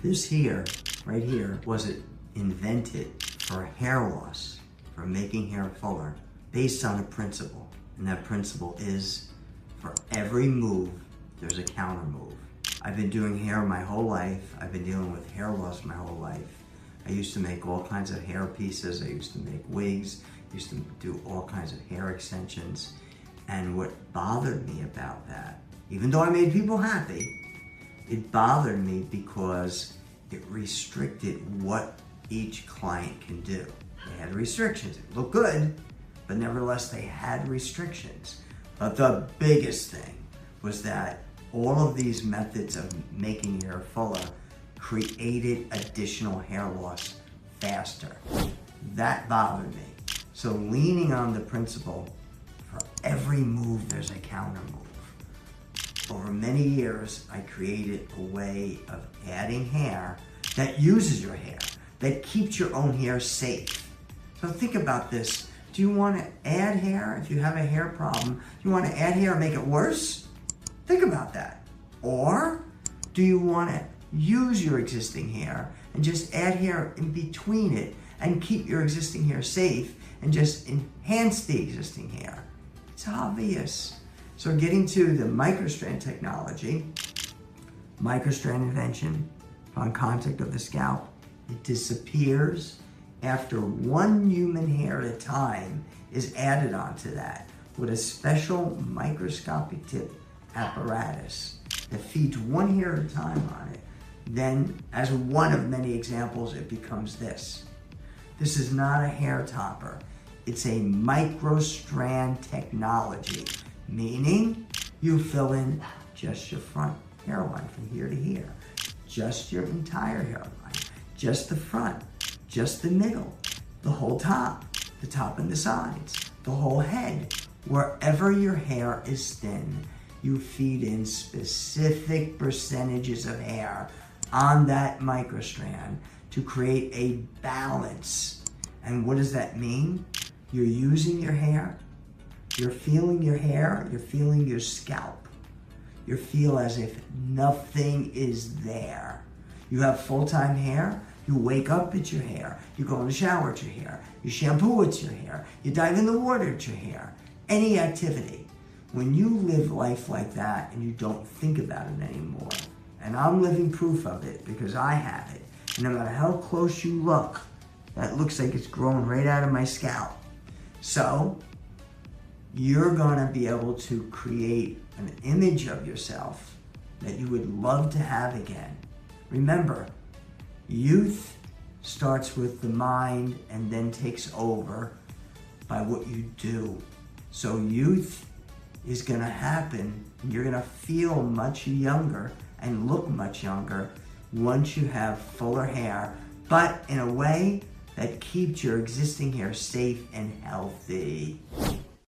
This here, right here, was invented for hair loss, for making hair fuller, based on a principle. And that principle is, for every move, there's a counter move. I've been doing hair my whole life. I've been dealing with hair loss my whole life. I used to make all kinds of hair pieces. I used to make wigs. I used to do all kinds of hair extensions. And what bothered me about that, even though I made people happy, it bothered me because it restricted what each client can do. They had restrictions. It looked good, but nevertheless they had restrictions. But the biggest thing was that all of these methods of making hair fuller created additional hair loss faster. That bothered me. So leaning on the principle, for every move there's a counter move. Over many years, I created a way of adding hair that uses your hair, that keeps your own hair safe. So think about this. Do you want to add hair? If you have a hair problem, do you want to add hair and make it worse? Think about that. Or do you want to use your existing hair and just add hair in between it and keep your existing hair safe and just enhance the existing hair? It's obvious. So getting to the MicroStrand technology, MicroStrand Invention, upon contact of the scalp, it disappears after one human hair at a time is added onto that with a special microscopic tip apparatus that feeds one hair at a time on it. Then, as one of many examples, it becomes this. This is not a hair topper. It's a microstrand technology, meaning you fill in just your front hairline from here to here, just your entire hairline, just the front, just the middle, the whole top, the top and the sides, the whole head. Wherever your hair is thin, you feed in specific percentages of hair on that microstrand to create a balance. And what does that mean? You're using your hair, you're feeling your hair, you're feeling your scalp. You feel as if nothing is there. You have full-time hair, you wake up, it's your hair. You go in the shower, it's your hair. You shampoo, it's your hair. You dive in the water, it's your hair. Any activity. When you live life like that and you don't think about it anymore, and I'm living proof of it because I have it, and no matter how close you look, that looks like it's growing right out of my scalp. So, you're gonna be able to create an image of yourself that you would love to have again. Remember, youth starts with the mind and then takes over by what you do. So youth is gonna happen, and you're gonna feel much younger and look much younger once you have fuller hair, but in a way that keeps your existing hair safe and healthy.